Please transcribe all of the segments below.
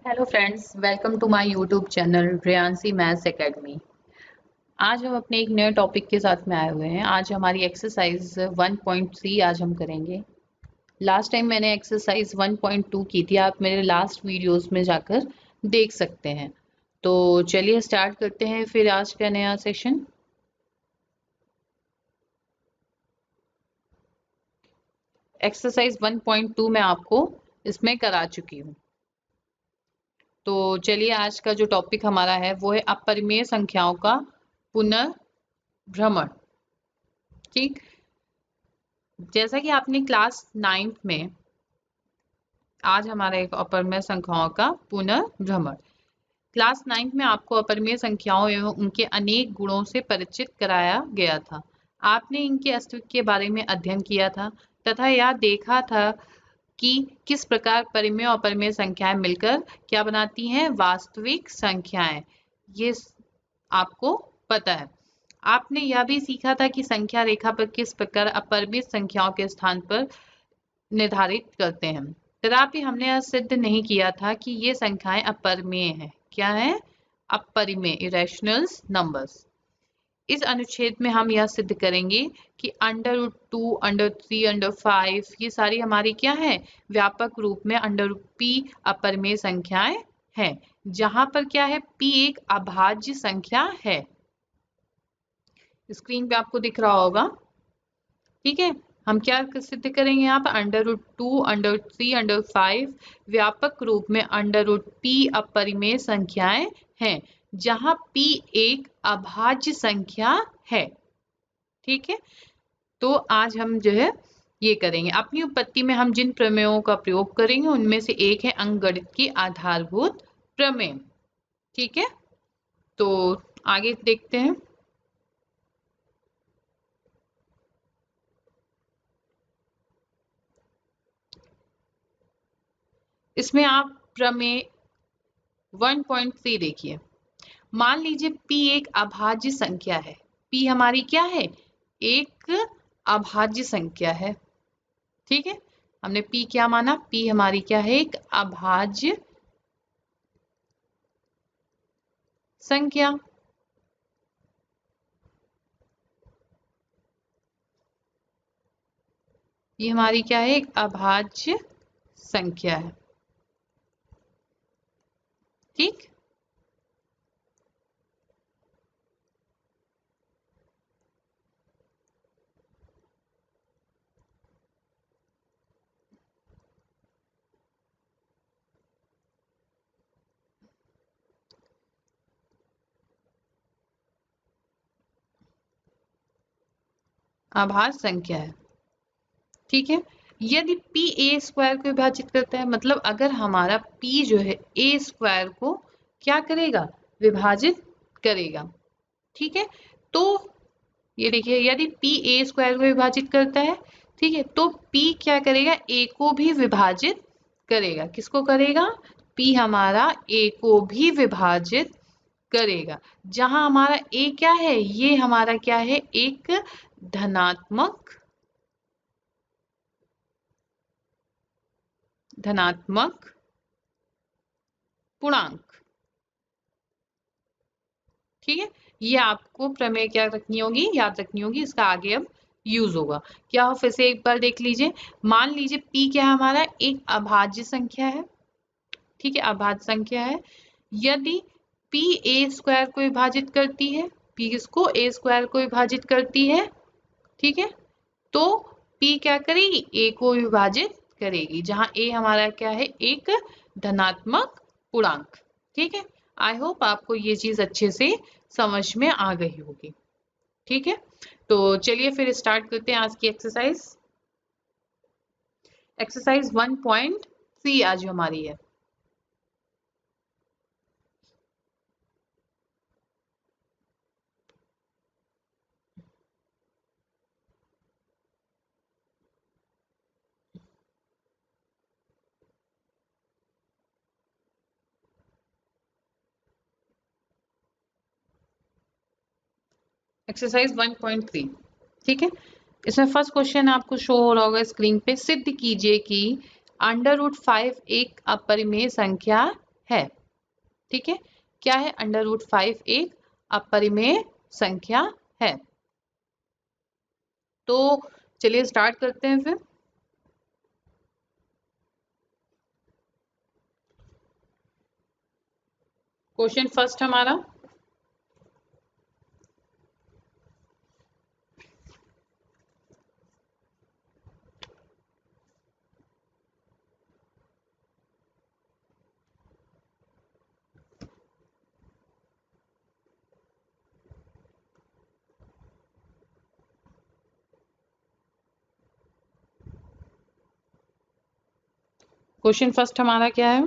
Hello friends, welcome to my YouTube channel Riyansi maths academy. आज हम अपने एक नए टॉपिक के साथ में आए हुए हैं। आज हमारी एक्सरसाइज 1.3 आज हम करेंगे। लास्ट टाइम मैंने एक्सरसाइज 1.2 की थी, आप मेरे लास्ट वीडियोस में जाकर देख सकते हैं। तो चलिए स्टार्ट करते हैं फिर आज का नया सेशन। एक्सरसाइज 1.2 मैं आपको इसमें करा चुकी हूँ। तो चलिए आज का जो टॉपिक हमारा है वो है अपरिमेय संख्याओं का पुनर्भ्रमण। ठीक, जैसा कि आपने क्लास 9th में, आज हमारा एक अपरिमेय संख्याओं का पुनर्भ्रमण। क्लास 9th में आपको अपरिमेय संख्याओं एवं उनके अनेक गुणों से परिचित कराया गया था। आपने इनके अस्तित्व के बारे में अध्ययन किया था तथा यह देखा था कि किस प्रकार परिमेय और अपरिमेय संख्याएं मिलकर क्या बनाती हैं, वास्तविक संख्याएं। ये आपको पता है। आपने यह भी सीखा था कि संख्या रेखा पर किस प्रकार अपरिमित संख्याओं के स्थान पर निर्धारित करते हैं। तथापि हमने यह सिद्ध नहीं किया था कि ये संख्याएं अपरिमेय हैं। क्या है? अपरिमेय, इरेशनल नंबर्स। इस अनुच्छेद में हम यह सिद्ध करेंगे कि √2, √3, √5 ये सारी हमारी क्या है, व्यापक रूप में √p अपरिमेय संख्याएं हैं, जहां पर क्या है, p एक अभाज्य संख्या है। स्क्रीन पे आपको दिख रहा होगा। ठीक है, हम क्या सिद्ध करेंगे यहाँ पर, √2, √3, √5 व्यापक रूप में √p अपरिमेय संख्याएं हैं, जहां p एक अभाज्य संख्या है। ठीक है, तो आज हम जो है ये करेंगे। अपनी उत्पत्ति में हम जिन प्रमेयों का प्रयोग करेंगे उनमें से एक है अंकगणित की आधारभूत प्रमेय। ठीक है, तो आगे देखते हैं। इसमें आप प्रमेय 1.3 देखिए। मान लीजिए p एक अभाज्य संख्या है। p हमारी क्या है? एक अभाज्य संख्या है। ठीक है, हमने p क्या माना? p हमारी क्या है? एक अभाज्य संख्या। ये हमारी क्या है? एक अभाज्य संख्या है। ठीक, अभाज्य संख्या है। ठीक है, यदि p a स्क्वायर को विभाजित करता है, मतलब अगर हमारा p जो है a स्क्वायर को क्या करेगा? विभाजित करेगा। ठीक है, तो ये देखिए, यदि p a स्क्वायर को विभाजित करता है, ठीक है, तो p क्या करेगा? a को भी विभाजित करेगा। किसको करेगा? p हमारा a को भी विभाजित करेगा। जहां हमारा a क्या है? ये हमारा क्या है? एक धनात्मक पूर्णांक। ठीक है, ये आपको प्रमेय क्या रखनी होगी, याद रखनी होगी। इसका आगे अब यूज होगा क्या हो, फिर से एक बार देख लीजिए। मान लीजिए p क्या है हमारा? एक अभाज्य संख्या है। ठीक है, अभाज्य संख्या है। यदि p a स्क्वायर को विभाजित करती है, p किसको? a स्क्वायर को विभाजित करती है। ठीक है, तो p क्या करेगी? a को विभाजित करेगी, जहां a हमारा क्या है? एक धनात्मक पूर्णांक। ठीक है, आई होप आपको ये चीज अच्छे से समझ में आ गई होगी। ठीक है, तो चलिए फिर स्टार्ट करते हैं आज की एक्सरसाइज। एक्सरसाइज 1.3 आज हमारी है। एक्सरसाइज 1.3। ठीक है, इसमें फर्स्ट क्वेश्चन आपको शो हो रहा होगा स्क्रीन पे। सिद्ध कीजिए कि √5 एक अपरिमेय संख्या है। ठीक है, क्या है? √5 एक अपरिमेय संख्या है। तो चलिए स्टार्ट करते हैं फिर। क्वेश्चन फर्स्ट हमारा, क्वेश्चन फर्स्ट हमारा क्या है?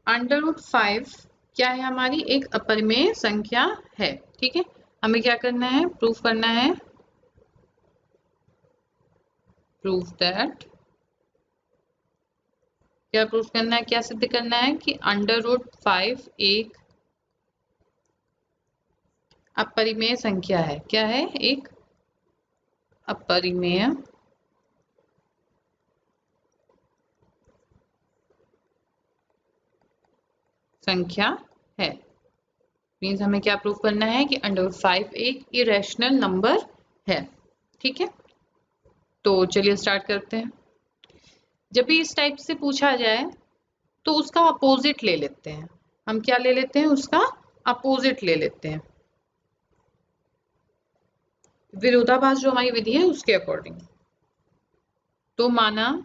√5 क्या है? हमारी एक अपरिमेय संख्या है। ठीक है, हमें क्या करना है? प्रूफ करना है, प्रूफ दैट, क्या प्रूफ करना है, क्या सिद्ध करना है कि √5 एक अपरिमेय संख्या है। क्या है? एक अपरिमेय संख्या है। मीन्स हमें क्या प्रूफ करना है कि √5 एक इरेशनल नंबर है। ठीक है, तो चलिए स्टार्ट करते हैं। जब भी इस टाइप से पूछा जाए तो उसका अपोजिट ले लेते हैं। हम क्या ले लेते हैं? उसका अपोजिट ले लेते हैं, विरोधाभास जो हमारी विधि है उसके अकॉर्डिंग। तो माना,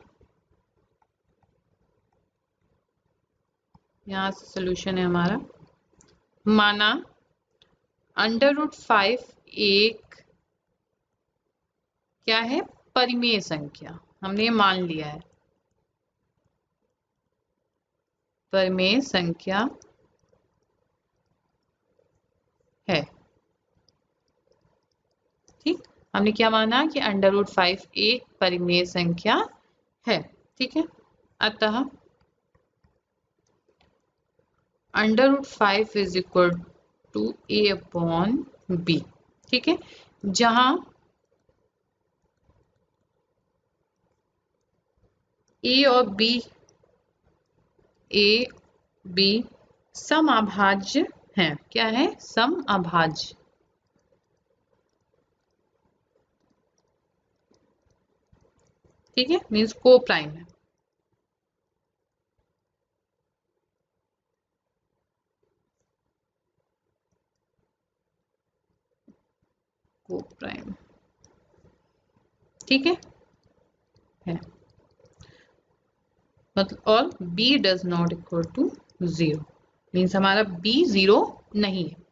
यहाँ से सोल्यूशन है हमारा, माना √5 एक क्या है? परिमेय संख्या। हमने ये मान लिया है, परिमेय संख्या है। ठीक, हमने क्या माना कि √5 एक परिमेय संख्या है। ठीक है, अतः √5 इज इक्वल टू a/b। ठीक है, जहां a और b समअभाज्य हैं। क्या है? समअभाज्य। ठीक है, मीन्स को प्राइम है। को प्राइम, ठीक है, मतलब और b does not equal to 0, means हमारा b 0 नहीं है।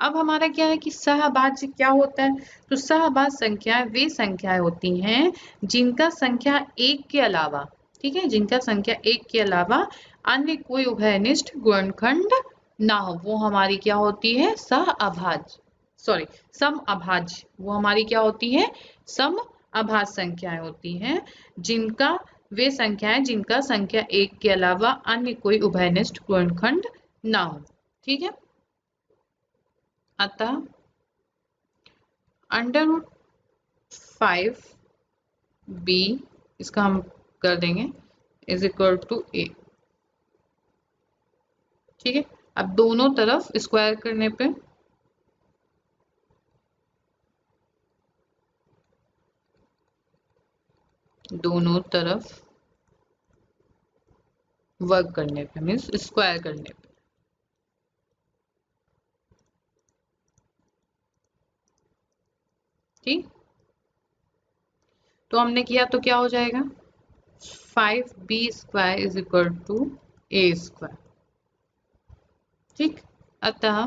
अब हमारा क्या है कि सहअभाज्य क्या होता है? तो सहअभाज्य संख्याएं वे संख्याएं होती हैं जिनका संख्या एक के अलावा, ठीक है, जिनका संख्या एक के अलावा अन्य कोई उभयनिष्ठ गुणनखंड ना हो, वो हमारी क्या होती है? सहअभाज्य, सॉरी समअभाज्य। वो हमारी क्या होती है? समअभाज्य संख्याएं होती हैं जिनका, वे संख्याएं जिनका संख्या एक के अलावा अन्य कोई उभयनिष्ठ गुणनखंड ना हो। ठीक है, अतः √5 b, इसका हम कर देंगे इज इक्वल टू a। ठीक है, अब दोनों तरफ स्क्वायर करने पे दोनों तरफ वर्क करने पे मीन्स स्क्वायर करने पे, ठीक, तो हमने किया तो क्या हो जाएगा? 5b² is equal to a²। ठीक, अतः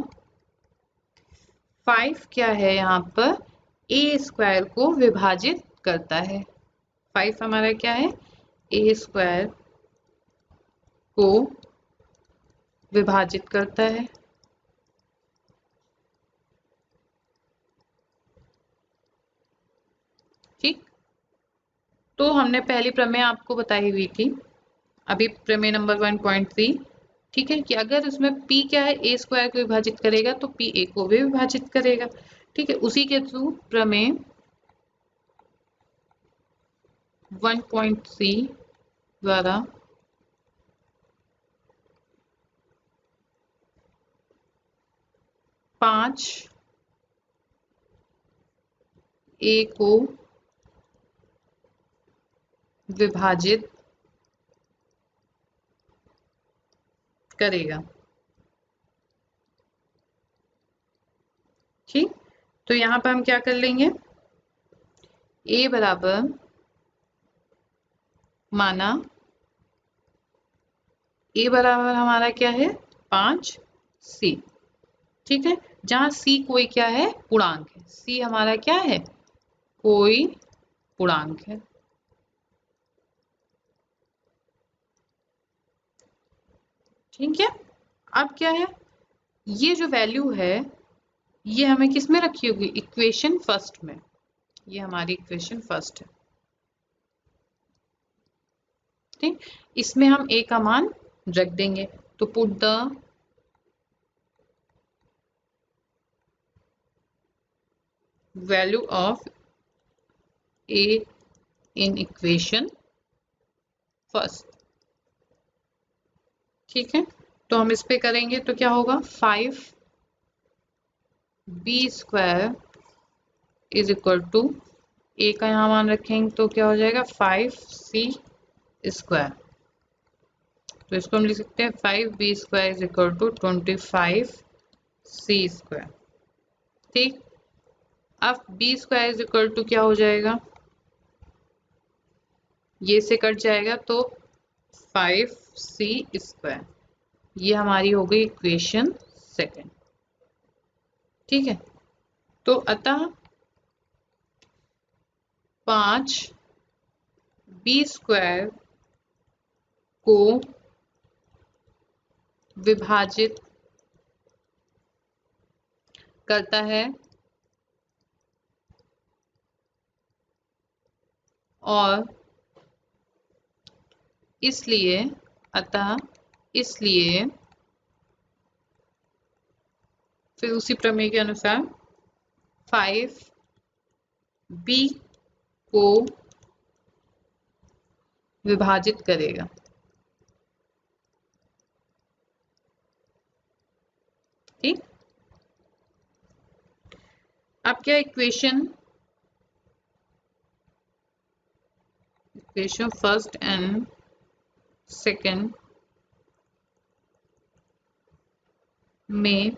5 क्या है? यहाँ पर a² को विभाजित करता है। 5 हमारा क्या है? a² को विभाजित करता है। ठीक, तो हमने पहली प्रमेय आपको बताई हुई थी, अभी प्रमेय नंबर 1.3। ठीक है, कि अगर उसमें p क्या है? a² को विभाजित करेगा तो p a को भी विभाजित करेगा। ठीक है, उसी के थ्रू प्रमेय 1 पॉइंट सी द्वारा 5 ए को विभाजित करेगा। ठीक, तो यहाँ पर हम क्या कर लेंगे, ए बराबर माना, ए बराबर हमारा क्या है 5 सी। ठीक है, जहां सी कोई क्या है पूर्णांक है, सी हमारा क्या है कोई पूर्णांक है। ठीक है, अब क्या है, ये जो वैल्यू है ये हमें किस में रखी होगी, इक्वेशन फर्स्ट में, ये हमारी इक्वेशन फर्स्ट है। ठीक, इसमें हम ए का मान रख देंगे, तो put the value of A in equation first. ठीक है, तो हम इस पे करेंगे तो क्या होगा 5 b square is equal to, a का यहाँ मान रखेंगे तो क्या हो जाएगा 5 सी स्क्वायर। तो इसको हम लिख सकते हैं 5 b square is equal to 25 c square. ठीक, अब b square is equal to क्या हो जाएगा, ये से कट जाएगा तो 5 सी स्क्वायर, ये हमारी हो गई इक्वेशन सेकेंड। ठीक है, तो अतः 5 बी स्क्वायर को विभाजित करता है और इसलिए, अतः इसलिए फिर उसी प्रमेय के अनुसार 5 बी को विभाजित करेगा। ठीक, अब क्या इक्वेशन फर्स्ट एंड सेकंड में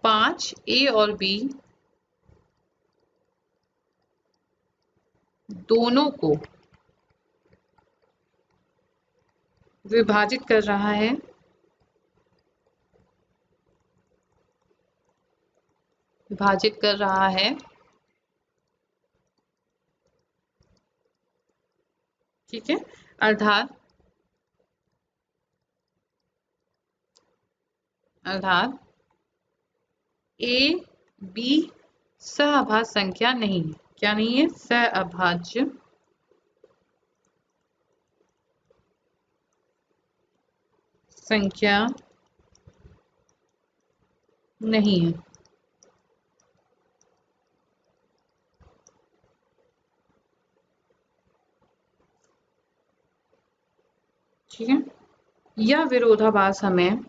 5 ए और बी दोनों को विभाजित कर रहा है, विभाजित कर रहा है। ठीक है, अर्थात ए बी सहअभाज्य संख्या नहीं है। क्या नहीं है, सहअभाज्य संख्या नहीं है। ठीक है, यह विरोधाभास हमें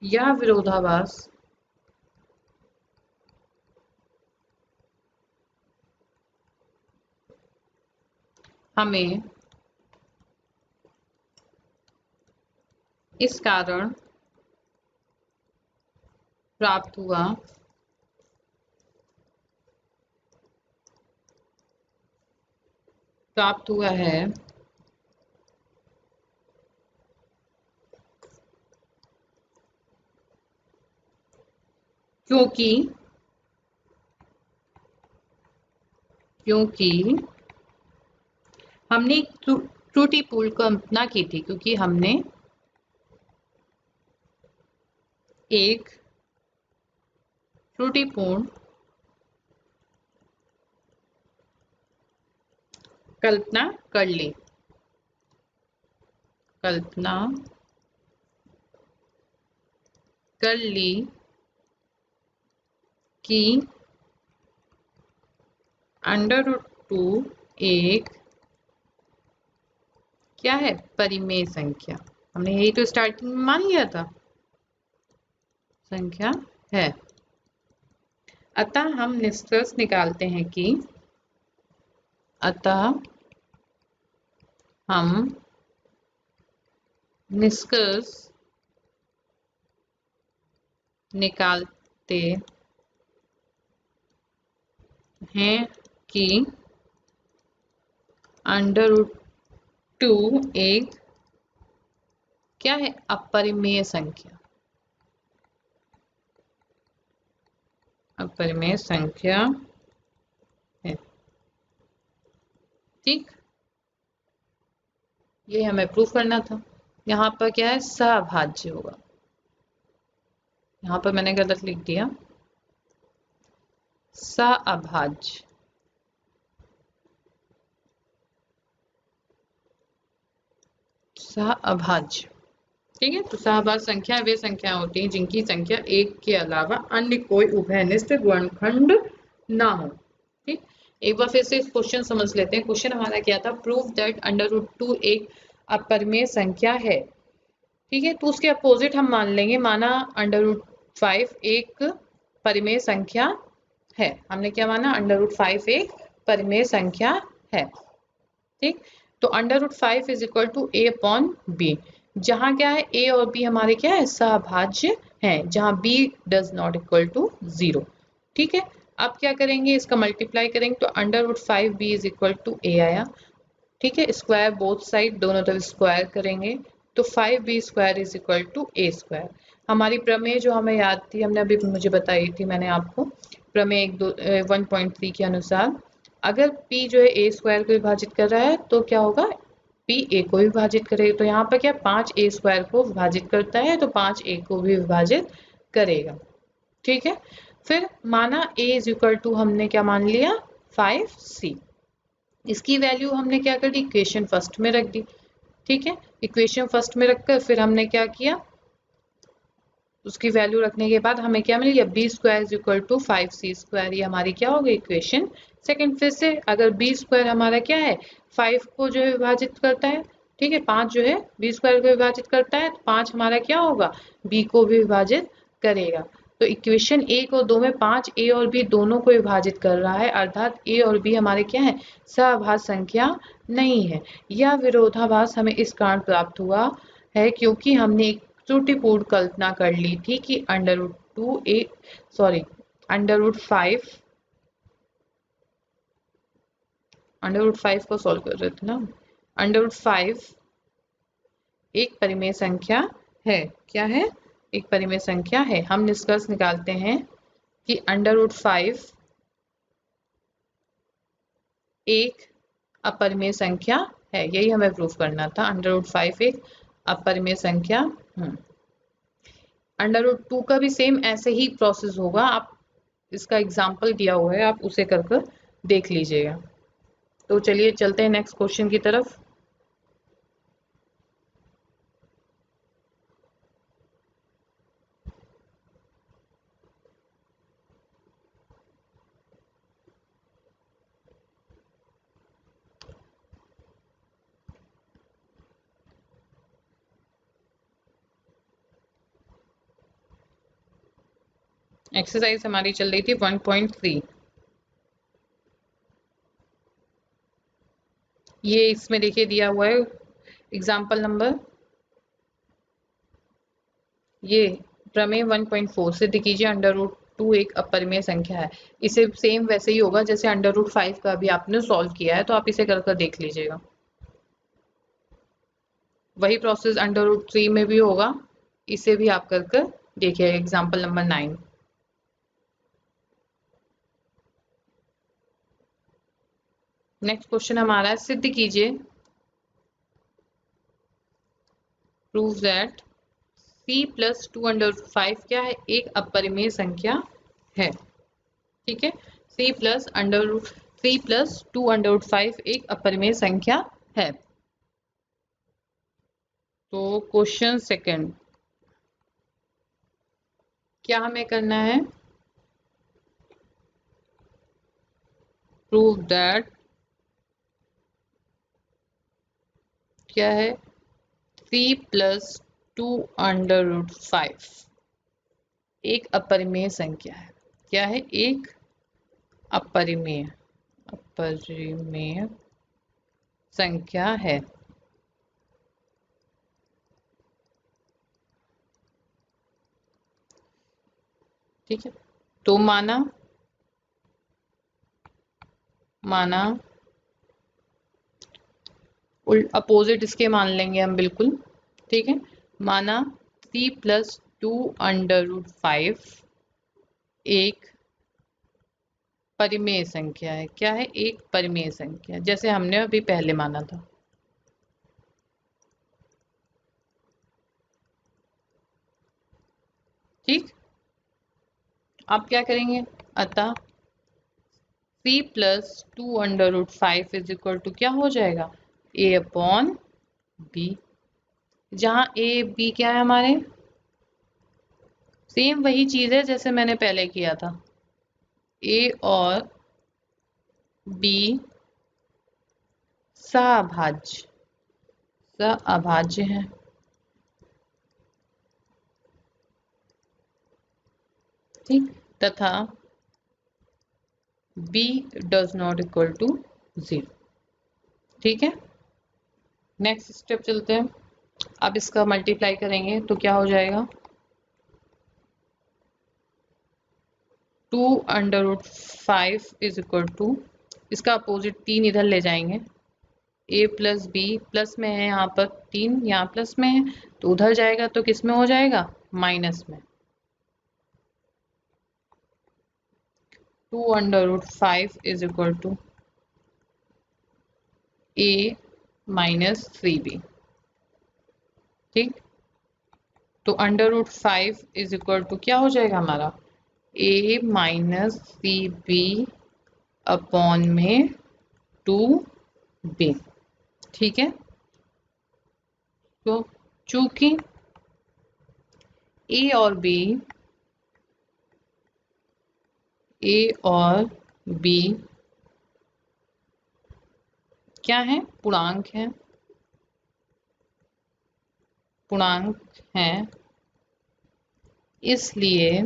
यह विरोधाभास हमें इस कारण प्राप्त हुआ है क्योंकि हमने एक त्रुटिपूर्ण कल्पना की थी, क्योंकि हमने एक त्रुटिपूर्ण कल्पना कर ली, कल्पना कर ली कि √2 एक क्या है, परिमेय संख्या। हमने यही तो स्टार्टिंग में मान लिया था, संख्या है। अतः हम निष्कर्ष निकालते हैं कि अतः हम निष्कर्ष निकालते हैं कि √2 एक क्या है, अपरिमेय संख्या, अपरिमेय संख्या है। ठीक, ये हमें प्रूफ करना था। यहाँ पर क्या है, सह-अभाज्य होगा। यहाँ पर मैंने गलत लिख दिया, सह-अभाज्य। सह-अभाज्य, ठीक है। तो सहभाज्य संख्या वे संख्या होती हैं जिनकी संख्या एक के अलावा अन्य कोई उभयनिष्ठ वर्णखंड ना हो। ठीक, एक बार फिर से इस क्वेश्चन समझ लेते हैं। क्वेश्चन हमारा क्या था, प्रूव दैट √2 एक अपरिमेय संख्या है। ठीक है, तो उसके अपोजिट हम मान लेंगे, माना √5 एक परिमेय संख्या है। हमने क्या माना, √5 एक परिमेय संख्या है। ठीक, तो √5 इज इक्वल टू a/b, जहां क्या है a और b हमारे क्या है, सहभाज्य हैं, जहां b does not equal to 0। ठीक है, अब क्या करेंगे, इसका मल्टीप्लाई करेंगे तो √5b is equal to a आया। ठीक है, स्क्वायर बोथ साइड, दोनों तरफ स्क्वायर करेंगे तो 5b² is equal to a²। हमारी प्रमेय जो हमें याद थी, हमने अभी मुझे बताई थी मैंने आपको, प्रमेय 1.3 के अनुसार अगर p जो है a² को विभाजित कर रहा है तो क्या होगा, p a को विभाजित करेगा। तो यहाँ पर क्या 5a² को विभाजित करता है तो 5a को भी विभाजित करेगा। ठीक है, फिर माना a इज इक्वल टू हमने क्या मान लिया, 5c। इसकी वैल्यू हमने क्या कर दी, इक्वेशन फर्स्ट में रख दी। ठीक है, इक्वेशन फर्स्ट में रखकर फिर हमने क्या किया, उसकी वैल्यू रखने के बाद हमें क्या मिल गया, b² is equal to 5c²। ये हमारी क्या हो गई, इक्वेशन सेकंड। फिर से अगर b² हमारा क्या है, 5 को जो है विभाजित करता है, ठीक है, 5 जो है b² को विभाजित करता है, तो 5 हमारा क्या होगा, b को भी विभाजित करेगा। तो इक्वेशन 1 और 2 में 5 a और b दोनों को विभाजित कर रहा है, अर्थात a और b हमारे क्या है, सहभाज्य संख्या नहीं है। यह विरोधाभास हमें इस कारण प्राप्त हुआ है क्योंकि हमने एक त्रुटिपूर्ण कल्पना कर ली थी कि √5 को सॉल्व कर रहे थे ना, √5 एक परिमेय संख्या है। क्या है, एक परिमेय संख्या है। हम निष्कर्ष निकालते हैं कि √5 एक अपरिमेय संख्या है। यही हमें प्रूफ करना था, √5 एक अपरिमेय संख्या। √2 का भी सेम ऐसे ही प्रोसेस होगा, आप इसका एग्जाम्पल दिया हुआ है, आप उसे कर कर देख लीजिएगा। तो चलिए चलते हैं नेक्स्ट क्वेश्चन की तरफ। एक्सरसाइज हमारी चल रही थी 1.3। ये इसमें देखिए दिया हुआ है एग्जाम्पल नंबर, ये प्रमेय 1.4 सिद्ध कीजिए √2 एक अपरिमेय संख्या है। इसे सेम वैसे ही होगा जैसे √5 का भी आपने सॉल्व किया है, तो आप इसे कर कर देख लीजिएगा। वही प्रोसेस √3 में भी होगा, इसे भी आप कर कर देखिए, एग्जाम्पल नंबर 9। नेक्स्ट क्वेश्चन हमारा है, सिद्ध कीजिए, प्रूव दैट c + 2√5 क्या है, एक अपरिमेय संख्या है। ठीक है, c + 2√5 एक अपरिमेय संख्या है। तो क्वेश्चन सेकंड, क्या हमें करना है? प्रूव दैट, क्या है, 3+2√5 एक अपरिमेय संख्या है। क्या है? एक अपरिमेय अपरिमेय संख्या है। ठीक है, तो माना अपोजिट इसके मान लेंगे हम, बिल्कुल। ठीक है, माना 3+2√5 एक परिमेय संख्या है। क्या है? एक परिमेय संख्या, जैसे हमने अभी पहले माना था। ठीक, आप क्या करेंगे? अतः 3+2√5 इज इक्वल टू क्या हो जाएगा? a/b, जहाँ a b क्या है हमारे? सेम वही चीज है जैसे मैंने पहले किया था। a और b सअभाज्य है। ठीक, तथा b does not equal to 0। ठीक है, नेक्स्ट स्टेप चलते हैं। अब इसका मल्टीप्लाई करेंगे तो क्या हो जाएगा? 2√5 इज इक्वल टू, इसका अपोजिट 3 इधर ले जाएंगे। a+b प्लस में है, यहाँ पर 3 यहाँ प्लस में है, तो उधर जाएगा तो किस में हो जाएगा? माइनस में। 2√5 इज इक्वल टू a-3b। ठीक, तो √5 इज इक्वल टू क्या हो जाएगा हमारा? a-3b अपॉन में 2b। ठीक है, तो चूंकि a और b क्या है? पूर्णांक है, इसलिए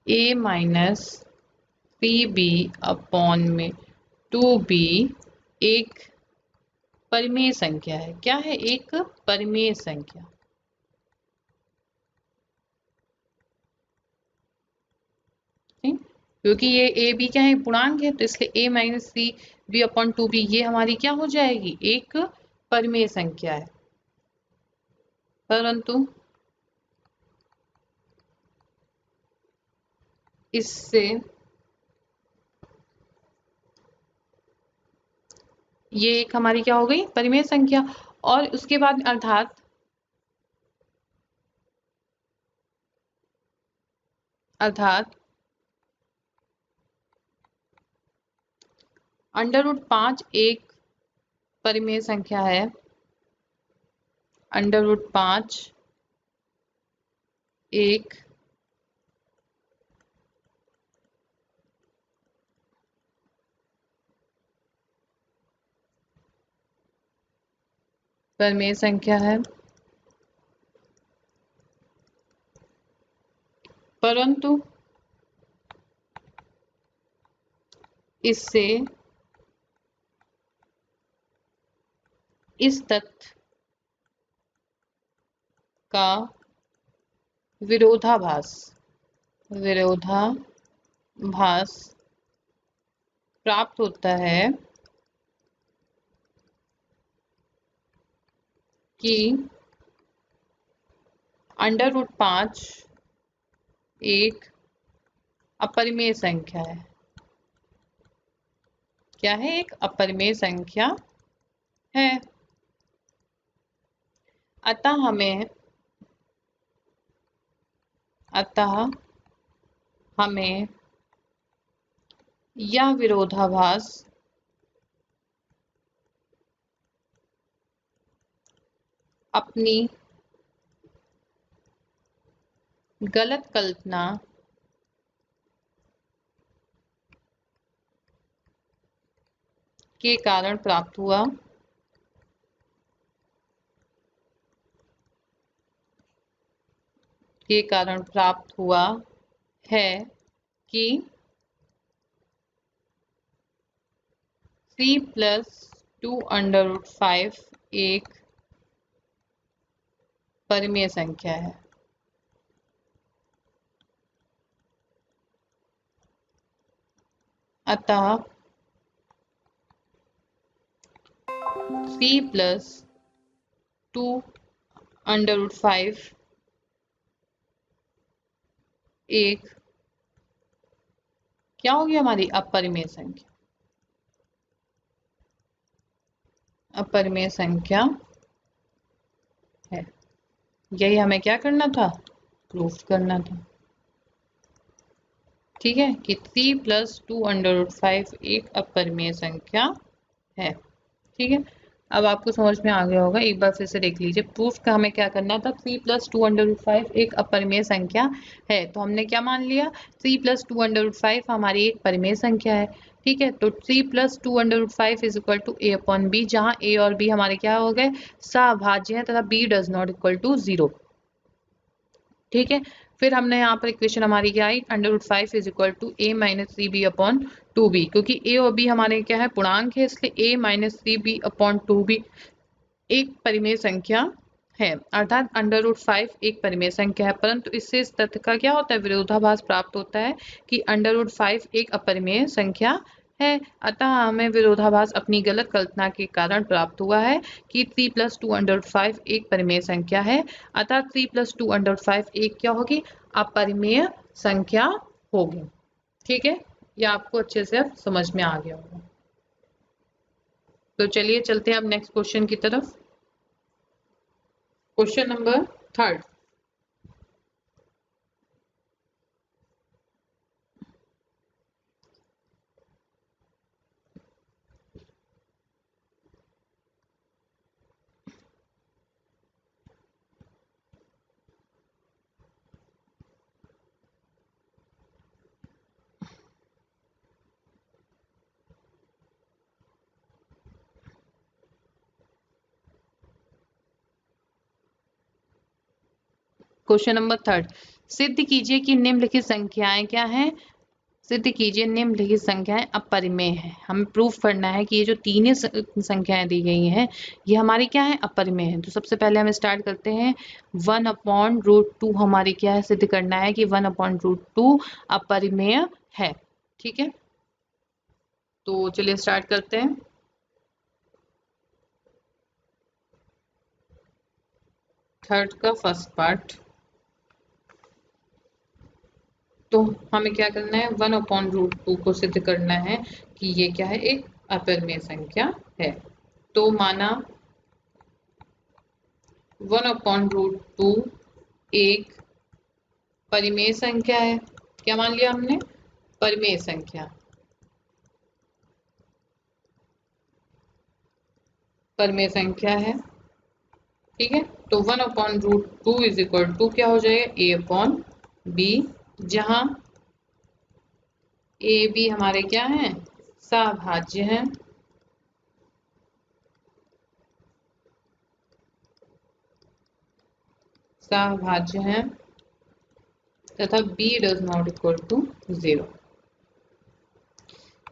a-3b अपॉन में 2b एक परिमेय संख्या है। क्या है? एक परिमेय संख्या। ठीक, क्योंकि ये ए बी क्या है? पूर्णांक है, तो इसलिए a-3b अपॉन 2b ये हमारी क्या हो जाएगी? एक परिमेय संख्या है। परंतु इससे ये एक हमारी क्या हो गई? परिमेय संख्या। और उसके बाद अर्थात √5 एक परिमेय संख्या है। √5 एक परिमेय संख्या है, परंतु इससे इस तथ्य का विरोधाभास प्राप्त होता है कि √5 एक अपरिमेय संख्या है। क्या है? एक अपरिमेय संख्या है। अतः हमें यह विरोधाभास अपनी गलत कल्पना के कारण प्राप्त हुआ है कि 3+2√5 एक परिमेय संख्या है। अतः 3+2√5 एक क्या होगी हमारी अपरिमेय संख्या, अपरिमेय संख्या है। यही हमें क्या करना था, प्रूफ करना था। ठीक है कि 3+2√5 एक अपरिमेय संख्या है। ठीक है, अब आपको समझ में आ गया होगा, एक बार फिर से देख लीजिए। प्रूफ का हमें क्या करना था, 3+2√5 एक अपरिमेय संख्या है। तो हमने क्या मान लिया, 3+2√5 हमारी एक परिमेय संख्या है। ठीक है, तो 3+2√5 is equal to a upon b, जहाँ a और b हमारे क्या हो गए, सहभाज्य हैं तथा b does not equal to 0। ठीक है, फिर हमने यहाँ पर इक्वेशन हमारी क्या आई, √5 is equal to a minus 3b upon 2b, क्योंकि a और b हमारे क्या है, पूर्णांक है, इसलिए a minus 3b upon 2b एक परिमेय संख्या है। अर्थात √5 एक परिमेय संख्या है, परंतु इससे इस तथ्य का क्या होता है, विरोधाभास प्राप्त होता है कि √5 एक अपरिमेय संख्या है। अतः हमें विरोधाभास अपनी गलत कल्पना के कारण प्राप्त हुआ है कि 3+2√5 एक परिमेय संख्या है। अतः 3+2√5 एक क्या होगी, अपरिमेय संख्या होगी। ठीक है, यह आपको अच्छे से अब समझ में आ गया होगा। तो चलिए चलते हैं अब नेक्स्ट क्वेश्चन की तरफ। Question number 3। क्वेश्चन नंबर 3, सिद्ध कीजिए कि निम्नलिखित संख्याएं क्या हैं, सिद्ध कीजिए निम्नलिखित संख्याएं अपरिमेय हैं। हमें प्रूफ करना है कि ये जो तीन संख्याएं दी गई हैं ये हमारी क्या है, अपरिमेय है। तो सबसे पहले हम स्टार्ट करते हैं, 1/√2 हमारी क्या है, सिद्ध करना है कि 1/√2 अपरिमेय है। ठीक है, तो चलिए स्टार्ट करते हैं। थर्ड का फर्स्ट पार्ट, तो हमें क्या करना है, 1/√2 को सिद्ध करना है कि ये क्या है, एक अपरिमेय संख्या है। तो माना 1/√2 एक परिमेय संख्या है। क्या मान लिया हमने, परिमेय संख्या, परिमेय संख्या है। ठीक है, तो 1/√2 इज इक्वल टू क्या हो जाएगा, a अपॉन बी, जहां a b हमारे क्या हैं, सहभाज्य हैं। सहभाज्य हैं तथा b does not equal to 0।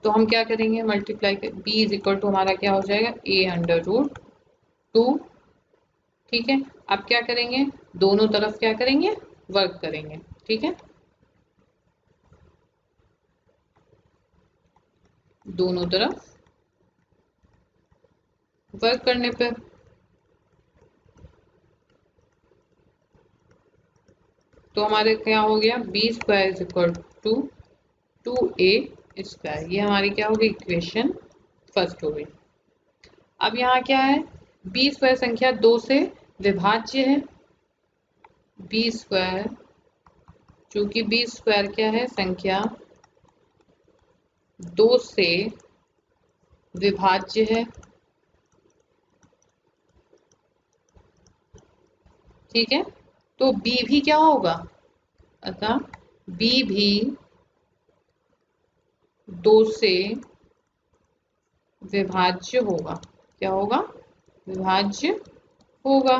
तो हम क्या करेंगे, मल्टीप्लाई कर, b इज इक्वल टू हमारा क्या हो जाएगा, a√2। ठीक है, अब क्या करेंगे, दोनों तरफ क्या करेंगे, वर्क करेंगे। ठीक है, दोनों तरफ वर्क करने पे तो हमारे क्या हो गया, b² is equal to 2a²। ये हमारी क्या होगी, इक्वेशन फर्स्ट हो गई। अब यहाँ क्या है, b² संख्या 2 से विभाज्य है। b², चूंकि b² क्या है, संख्या 2 से विभाज्य है। ठीक है, तो b भी क्या होगा, अतः b भी 2 से विभाज्य होगा। क्या होगा? विभाज्य होगा।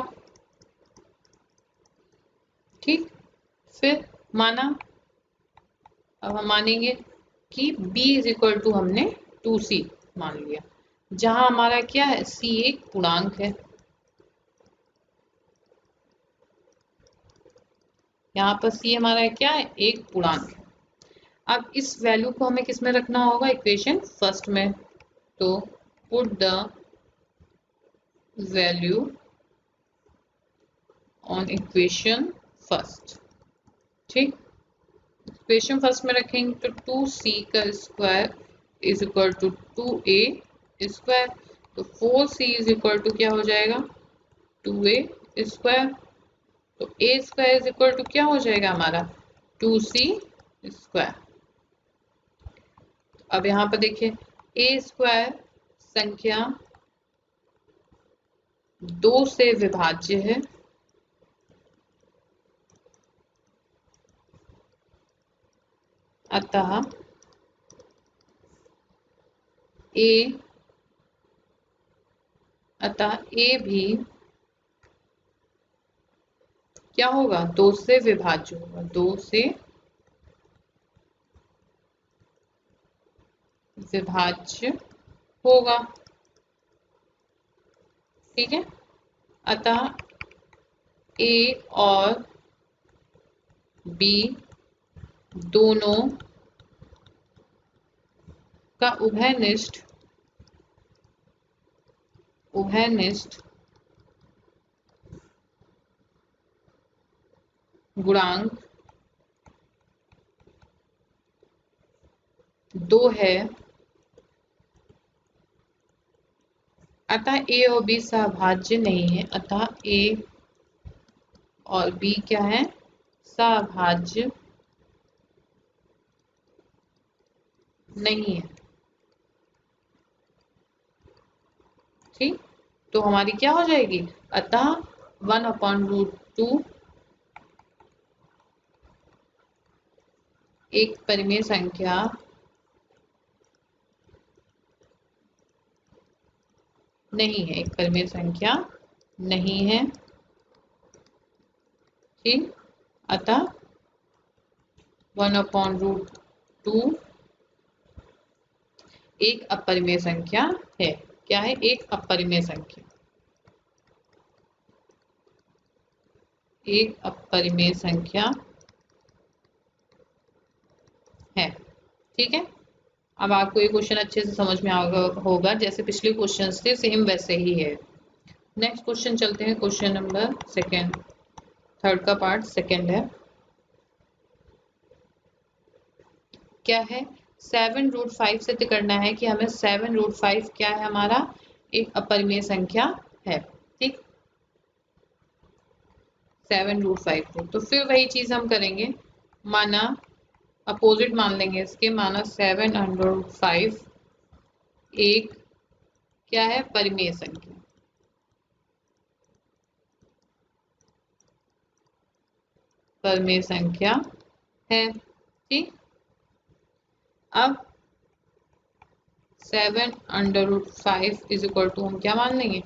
ठीक, फिर माना, अब हम मानेंगे कि b इज इक्वल टू हमने 2c मान लिया, जहां हमारा क्या है, c एक पूर्णांक है। यहाँ पर c हमारा क्या है, एक पूर्णांक है। अब इस वैल्यू को हमें किस में रखना होगा, इक्वेशन फर्स्ट में। तो put the value on equation first. ठीक, इक्वेशन फर्स्ट में रखेंगे तो 2c का square is equal to 2a square, तो 4c इज इक्वल टू क्या हो जाएगा, 2a स्क्वायर। तो a square is equal to क्या हो जाएगा हमारा, 2c स्क्वायर। अब यहाँ पर देखिए, a स्क्वायर संख्या 2 से विभाज्य है, अतः a भी क्या होगा, 2 से विभाज्य होगा, 2 से विभाज्य होगा। ठीक है, अतः a और b दोनों का उभयनिष्ठ गुणांक 2 है, अतः a और b सहभाज्य नहीं है। अतः a और b क्या है, सहभाज्य नहीं है। ठीक, तो हमारी क्या हो जाएगी, अतः 1/√2 एक परिमेय संख्या नहीं है, एक परिमेय संख्या नहीं है। ठीक, अतः 1/√2 एक अपरिमेय संख्या है। क्या है, एक अपरिमेय संख्या, एक अपरिमेय संख्या है। ठीक है, अब आपको ये क्वेश्चन अच्छे से समझ में होगा, जैसे पिछले क्वेश्चन थे सेम वैसे ही है। नेक्स्ट क्वेश्चन चलते हैं, क्वेश्चन नंबर सेकेंड, थर्ड का पार्ट सेकेंड है। क्या है, 7√5 से तय करना है कि हमें 7√5 क्या है हमारा, एक अपरिमेय संख्या है। ठीक, 7√5 को तो फिर वही चीज हम करेंगे, माना अपोजिट मान लेंगे इसके, माना 7√5 एक क्या है, परिमेय संख्या, परिमेय संख्या है। ठीक, अब 7√5 इज इक्वल टू हम क्या मान लेंगे,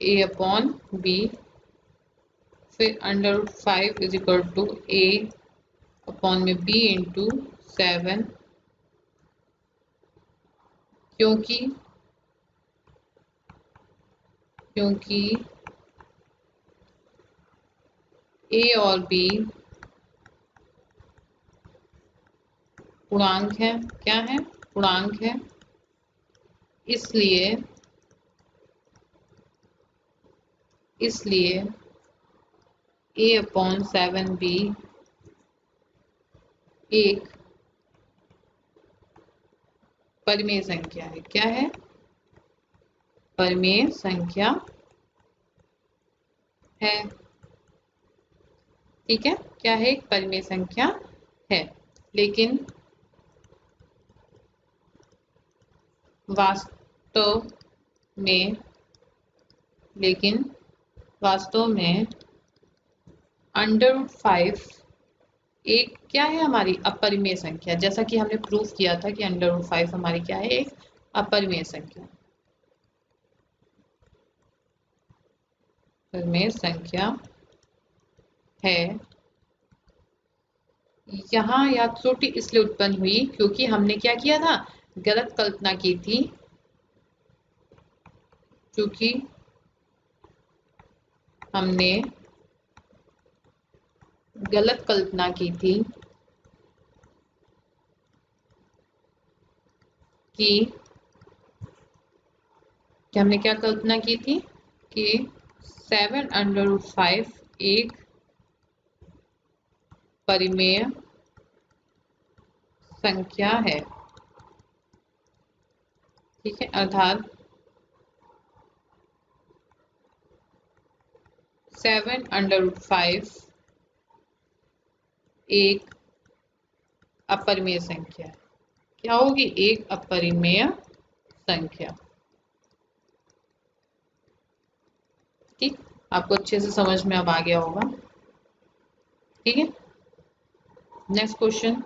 a/b, फिर √5 is equal to a/b into 7, क्योंकि a और b पूर्णांक है। क्या है, पूर्णांक है, इसलिए a/7b एक परिमेय संख्या है। क्या है, परिमेय संख्या है। ठीक है, क्या है, एक परिमेय संख्या है, लेकिन वास्तव में √5 एक क्या है हमारी अपरिमेय संख्या, जैसा कि हमने प्रूफ किया था कि √5 हमारी क्या है, एक अपरिमेय संख्या। अपरिमेय संख्या है। यहाँ या त्रुटि इसलिए उत्पन्न हुई क्योंकि हमने क्या किया था, गलत कल्पना की थी, क्योंकि हमने गलत कल्पना की थी कि हमने क्या कल्पना की थी कि 7√5 एक परिमेय संख्या है। ठीक है, अर्थात 7√5 एक अपरिमेय संख्या है। क्या होगी, एक अपरिमेय संख्या। ठीक, आपको अच्छे से समझ में अब आ गया होगा। ठीक है, नेक्स्ट क्वेश्चन।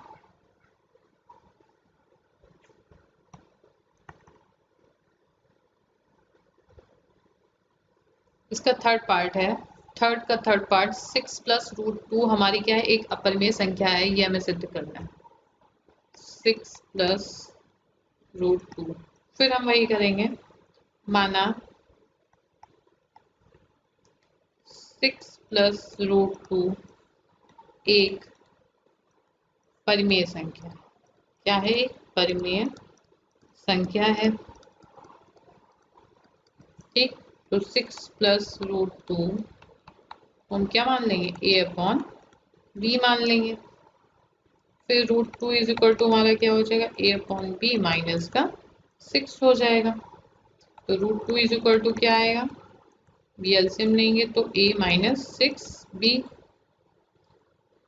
इसका थर्ड पार्ट है, थर्ड पार्ट 6 + √2 हमारी क्या है, एक अपरिमेय संख्या है, ये हमें सिद्ध करना है। 6 + √2, फिर हम वही करेंगे, माना 6 + √2 एक परिमेय संख्या है। क्या है, एक परिमेय संख्या है। ठीक, तो 6 + √2 हम क्या मान लेंगे, a/b मान लेंगे। फिर √2 = हमारा क्या हो जाएगा, a/b माइनस का 6 हो जाएगा। तो √2 = क्या आएगा, b एलसीएम लेंगे तो a - 6b,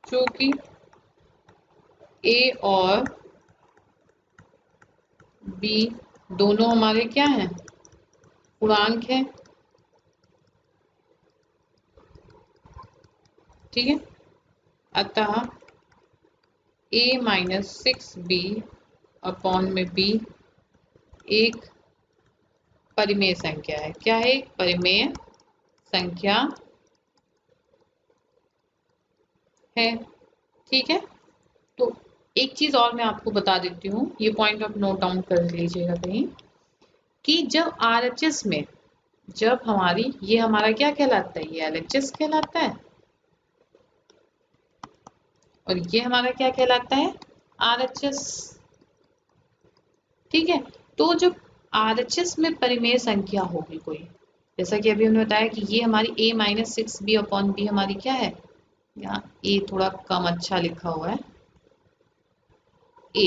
जो कि a और b दोनों हमारे क्या हैं, पूर्णांक हैं। ठीक है, अतः a - 6b अपॉन में b एक परिमेय संख्या है। क्या है, एक परिमेय संख्या है। ठीक है, तो एक चीज और मैं आपको बता देती हूँ, ये पॉइंट आप नोट डाउन कर लीजिएगा कहीं, कि जब आरएचएस में, जब हमारी ये हमारा क्या कहलाता है, ये एलएचएस कहलाता है, और ये हमारा क्या कहलाता है, आरएचएस। ठीक है, तो जब आरएचएस में परिमेय संख्या होगी कोई, जैसा कि अभी हमने बताया कि ये हमारी a - 6b अपॉन b हमारी क्या है, यहाँ a थोड़ा कम अच्छा लिखा हुआ है, a।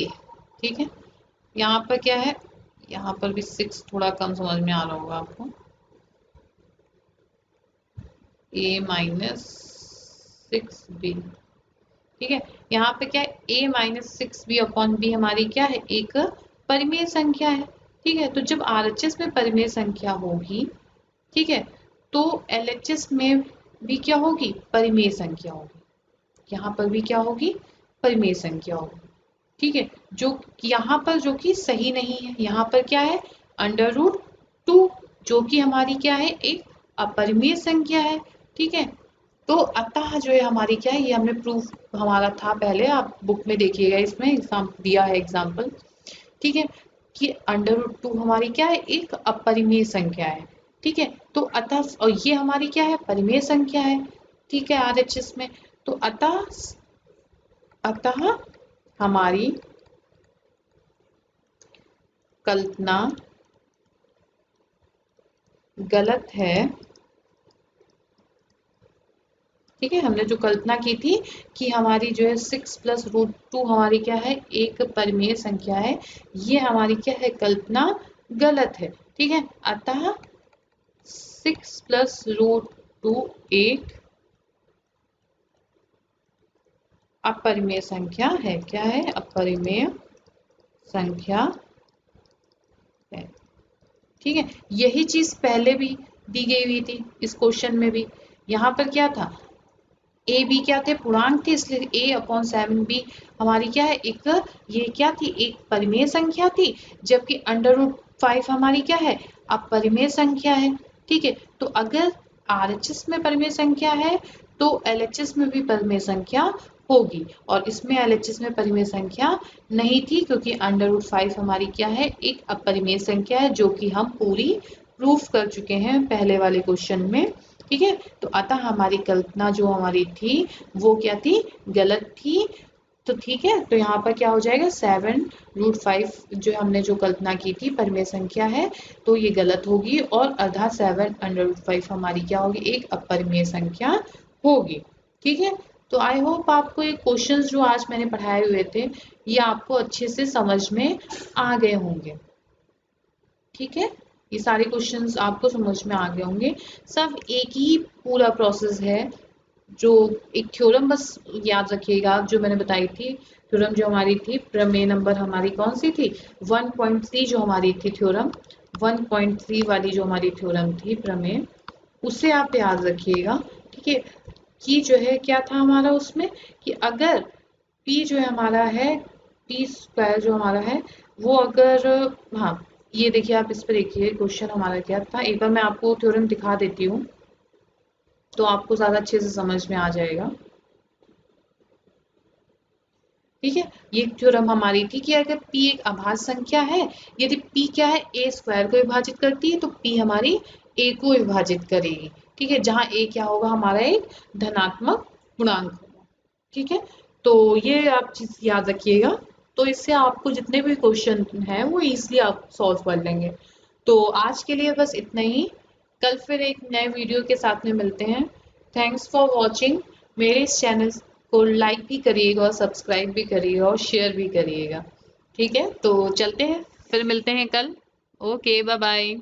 ठीक है, यहाँ पर क्या है, यहाँ पर भी 6 थोड़ा कम समझ में आ रहा होगा आपको, a - 6b। ठीक है, यहाँ पे क्या है, a - 6b अपॉन b हमारी क्या है, एक परिमेय संख्या है। ठीक है, तो जब आरएचएस में परिमेय संख्या होगी, ठीक है, तो एलएचएस में भी क्या होगी, परिमेय संख्या होगी। यहाँ पर भी क्या होगी, परिमेय संख्या होगी। ठीक है, जो यहाँ पर जो कि सही नहीं है, यहाँ पर क्या है, √2, जो कि हमारी क्या है, एक अपरिमेय संख्या है। ठीक है, तो अतः जो है हमारी क्या है, ये हमने प्रूफ हमारा था पहले, आप बुक में देखिएगा, इसमें एग्जाम दिया है एग्जाम्पल। ठीक है, कि √2 हमारी क्या है, एक अपरिमेय संख्या है। ठीक है, तो अतः, और ये हमारी क्या है, परिमेय संख्या है। ठीक है, आरएचएस में, तो अतः हमारी कल्पना गलत है। ठीक है, हमने जो कल्पना की थी कि हमारी जो है 6 + √2 हमारी क्या है, एक परिमेय संख्या है, ये हमारी क्या है, कल्पना गलत है। ठीक है, अतः 6 + √2 एक अपरिमेय संख्या है। क्या है, अपरिमेय संख्या है। ठीक है, यही चीज पहले भी दी गई हुई थी इस क्वेश्चन में भी। यहाँ पर क्या था, ए बी क्या थे, पूर्णांक थे, इसलिए ए अपॉन 7b हमारी क्या है, एक ये क्या थी, एक परिमेय संख्या थी, जबकि √5 हमारी क्या है, अपरिमेय संख्या है। ठीक है, तो अगर RHS में परिमेय संख्या है तो LHS में भी परिमेय संख्या होगी, और इसमें LHS में परिमेय संख्या नहीं थी क्योंकि √5 हमारी क्या है, एक अपरिमेय संख्या है, जो कि हम पूरी प्रूफ कर चुके हैं पहले वाले क्वेश्चन में। ठीक है, तो अतः हमारी कल्पना जो हमारी थी वो क्या थी, गलत थी। तो ठीक है, तो यहाँ पर क्या हो जाएगा, 7√5 जो हमने जो कल्पना की थी परिमेय संख्या है, तो ये गलत होगी, और अतः 7√5 हमारी क्या होगी, एक अपरिमेय संख्या होगी। ठीक है, तो आई होप आपको ये क्वेश्चंस जो आज मैंने पढ़ाए हुए थे ये आपको अच्छे से समझ में आ गए होंगे। ठीक है, ये सारे क्वेश्चंस आपको समझ में आ गए होंगे। सब एक ही पूरा प्रोसेस है, जो एक थ्योरम बस याद रखिएगा जो मैंने बताई थी। थ्योरम जो हमारी थी, प्रमेय नंबर हमारी कौन सी थी, 1.3 जो हमारी थी थ्योरम, 1.3 वाली जो हमारी थ्योरम थी प्रमेय, उसे आप याद रखिएगा। ठीक है, कि जो है क्या था हमारा उसमें, कि अगर p जो है हमारा है, p² जो हमारा है वो अगर, हाँ ये देखिए आप इस पर देखिए क्वेश्चन हमारा क्या था, एक बार मैं आपको थ्योरम दिखा देती हूँ तो आपको ज्यादा अच्छे से समझ में आ जाएगा। ठीक है, ये थ्योरम हमारी थी कि अगर p एक अभाज्य संख्या है, यदि p क्या है, a² को विभाजित करती है, तो p हमारी a को विभाजित करेगी। ठीक है, जहां a क्या होगा, हमारा एक धनात्मक पूर्णांक होगा। ठीक है, तो ये आप चीज याद रखिएगा, तो इससे आपको जितने भी क्वेश्चन हैं वो इजीली आप सॉल्व कर लेंगे। तो आज के लिए बस इतना ही, कल फिर एक नए वीडियो के साथ में मिलते हैं। Thanks for watching. मेरे इस चैनल को लाइक भी करिएगा और सब्सक्राइब भी करिएगा और शेयर भी करिएगा। ठीक है, तो चलते हैं, फिर मिलते हैं कल। Okay, bye bye.